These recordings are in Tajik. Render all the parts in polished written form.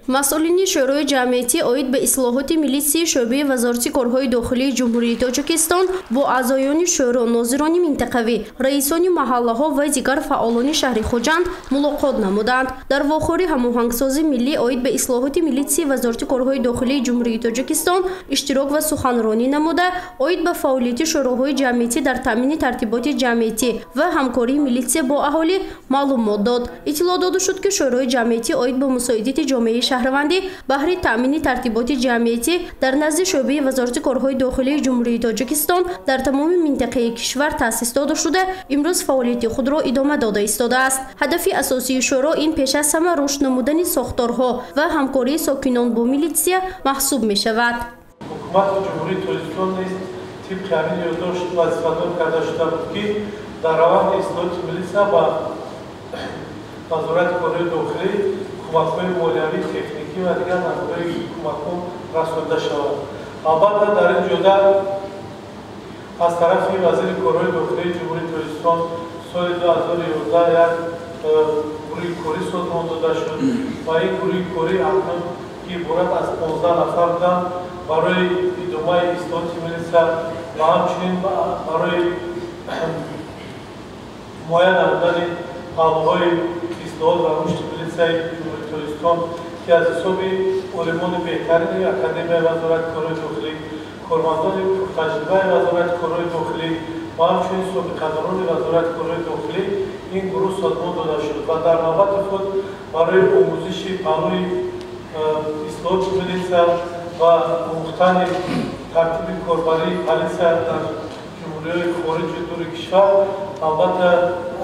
масъулини шӯрои ҷамъиятӣ оид ба ислоҳоти милитсияи шӯъбаи вазорати корҳои дохилии ҷумҳурии Тоҷикистон бо аъзоёни шӯро, нозирони минтақавӣ, раисони маҳаллаҳо ва дигар фаъолони шаҳри Хуҷанд мулоқот намуданд. Дар вохӯри ҳамоҳангсозии миллӣ оид ба ислоҳоти милитсияи вазорати корҳои дохилии ҷумҳурии Тоҷикистон иштирок ва суханронӣ намуда, оид ба фаъолияти шӯроҳои ҷамъиятӣ дар таъмини тартиботи ҷамъиятӣ ва ҳамкории милитсия бо аҳолӣ маълумот дод. иттилоъ дода шуд, ки шӯрои ҷамъиятӣ оид ба мусоидати ҷомеаи шаҳравандӣ баҳри таъмини тартиботи ҷамъиятӣ дар назди шӯъбаи вазорати корҳои дохилии ҷумҳурии Тоҷикистон дар тамоми минтақаи кишвар таъсис дода шуда, имрӯз фаъолияти худро идома дода истодааст. ҳадафи асосии шӯро ин пеш аз ҳама рушд намудани сохторҳо ва ҳамкории сокинон бо милитсия маҳсуб мешавад. ҳукумати ҷумҳурии Тоҷикистон низ тибқи ҳамин ёддошт вазифадор карда шуда буд, ки дар раванди ислоҳоти милитсия ба назорати корҳои дохилӣ кӯмакҳои молиявӣ, техникӣ ва дигар назорҳои кӯмакҳо расонида шавад. албатта дар ин ҷода аз тарафи вазири корҳои дохилии ҷумҳурии Тоҷикистон соли 2011 як гурӯҳи корӣ созмон дода шуд ва ин гурӯҳи корӣ акнун ки иборат аз 15 нафар буданд барои идомаи ислоҳоти милитсия ва ҳамчунин барои ҳимоя намудани ҳаллҳои ислоҳот ва рушди милитсияи ҷумҳурии Тоҷикистон, ки аз ҳисоби олимони беҳтарини академияи вазорати корҳои дохилӣ, кормандони пуртаҷрибаи вазорати корҳои дохилӣ ва ҳамчунин собиқадорони вазорати корҳои дохилӣ ин гурӯҳ созмон дода шуд ва дар навбати худ барои омӯзиши паҳлӯи ислоҳоти милитсия ва омӯхтани тартиби корбарии политсия дар ҷумҳуриҳои хориҷи дури кишвар албатта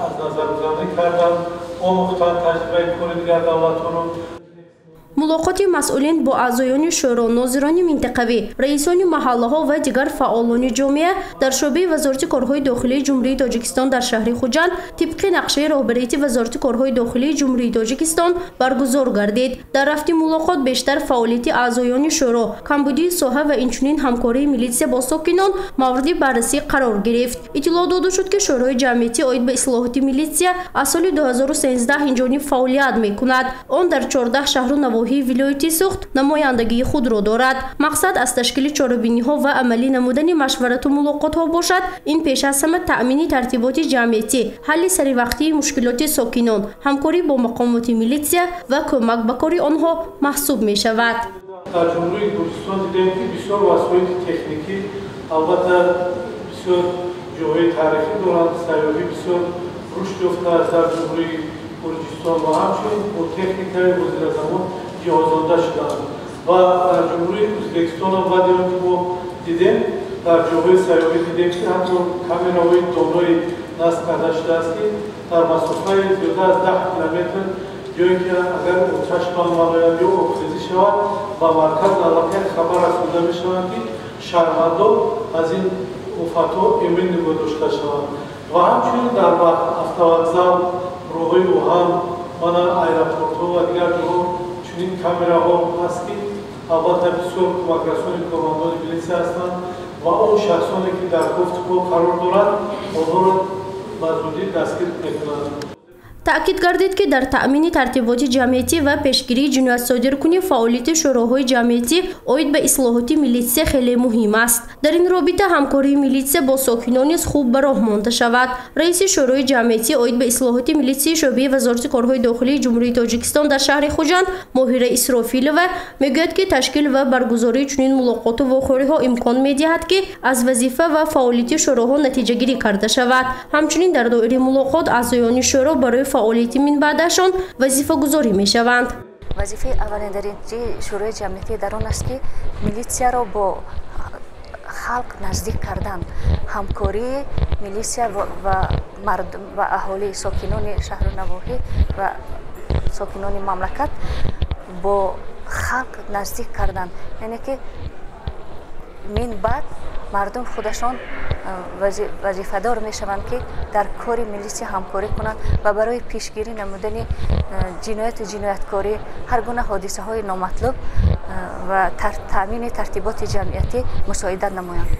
аз назаргузарӣ кардан, омӯхтан таҷрибаи кори дигар давлатҳоро. мулоқоти масъулин бо аъзоёни шӯро, нозирони минтақавӣ, раисони маҳаллаҳо ва дигар фаъолони ҷомеа дар шӯъбаи вазорати корҳои дохилии ҷумҳурии Тоҷикистон дар шаҳри Хуҷанд тибқи нақшаи роҳбарияти вазорати корҳои дохилии ҷумҳурии Тоҷикистон баргузор гардид. дар рафти мулоқот бештар фаъолияти аъзоёни шӯро, камбудии соҳа ва инчунин ҳамкории милитсия бо сокинон мавриди баррасӣ қарор гирифт. иттилоъ дода шуд, ки шӯрои ҷамъиятӣ оид ба ислоҳоти милитсия аз соли 2013 инҷониб фаъолият мекунад. он дар 14 шаҳру навоҳии вилояти Суғд намояндагии худро дорад. мақсад аз ташкили чорабиниҳо ва амалӣ намудани машварату мулоқотҳо бошад. ин пеш аз ҳама таъмини тартиботи ҷамъиятӣ, ҳалли саривақтии мушкилоти сокинон, ҳамкорӣ бо мақомоти милитсия ва кӯмак ба кори онҳо маҳсуб мешавад. дар ҷумҳурии Гӯҷистон дидем, ки бисёр васоити техникӣ албатта бисёр ҷойҳои тарихӣ доранд, сайёҳӣ бисёр рушд ёфтааст дар ҷумҳурии Гӯҷистон ва ҳамчунин бо техникаи ҳозиразамон ҷиҳозонда шудаанд ва дар ҷумҳурии Ӯзбекистон ҳам баъди он ки мо дидем дар ҷойҳои сайёҳӣ дидем, ки ҳатто камераҳои донои насб карда шудааст, ки дар масофаи зиёда аз 10 километр ҷое ки агар оташ бамалояд ё обхезӣ шавад ба марказ аллакай хабар расонида мешавад, ки шаҳрвандон аз ин офатҳо эмин нигоҳ дошта шаванд. ва ҳамчунин дар автовокзал, роҳҳои оҳан, мана аэропортҳо ва дигар ҷоҳо чунин камераҳо ҳаст, ки албатта бисёр кӯмакрасони кормандони милитсия ҳастанд ва он шахсоне ки дар гуфти ход қарор доранд онҳоро ба зудӣ дастгир мекунанд. таъкид гардид, ки дар таъмини тартиботи ҷамъиятӣ ва пешгирии ҷиноятсодиркунӣ фаъолияти шӯроҳои ҷамъиятӣ оид ба ислоҳоти милитсия хеле муҳим аст. дар ин робита ҳамкории милитсия бо сокинон низ хуб ба роҳ монда шавад. раиси шӯрои ҷамъиятӣ оид ба ислоҳоти милитсияи шӯъбаи вазорати корҳои дохилии ҷумҳурии Тоҷикистон дар шаҳри Хуҷанд Моҳира Исрофилова мегӯяд, ки ташкил ва баргузории чунин мулоқоту вохӯриҳо имкон медиҳад, ки аз вазифа ва фаъолияти шӯроҳо натиҷагирӣ карда шавад. ҳамчунин дар доираи мулоқот аъзоёни шӯро барои фаъолияти минбаъдашон вазифагузорӣ мешаванд. вазифаи аввалинтарини шӯрои ҷамъиятӣ дар он аст, ки милитсияро бо халқ наздик кардан, ҳамкории милитсия ва мардум ва аҳолии сокинони шаҳру навоҳӣ ва сокинони мамлакат бо халқ наздик кардан, яъне ки минбаъд мардум худашон вазифадор мешаванд, ки дар кори милитсия ҳамкорӣ кунанд ва барои пешгирӣ намудани ҷинояту ҷинояткорӣ, ҳар гуна ҳодисаҳои номатлуб ва таъмини тартиботи ҷамъиятӣ мусоидат намоянд.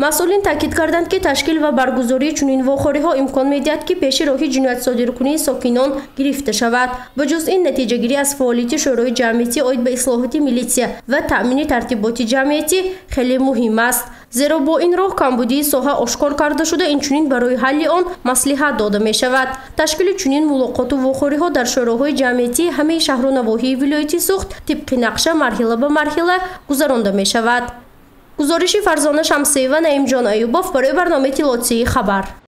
масъулин таъкид карданд ки ташкил ва баргузории чунин вохӯриҳо имкон медиҳад ки пеши роҳи ҷиноятсодиркунии сокинон гирифта шавад. ба ҷуз ин натиҷагирӣ аз фаъолияти шӯрои ҷамъиятӣ оид ба ислоҳоти милитсия ва таъмини тартиботи ҷамъиятӣ хеле муҳим аст, зеро бо ин роҳ камбудии соҳа ошкор карда шуда инчунин барои ҳалли он маслиҳат дода мешавад. ташкили чунин мулоқоту вохӯриҳо дар шӯроҳои ҷамъиятии ҳамаи шаҳру навоҳии вилояти Суғд тибқи нақша марҳила ба марҳила гузаронда мешавад. гузориши Фарзона Шамсиева, Наимҷон Аюбов барои барномаи Иттилоотсии Хабар.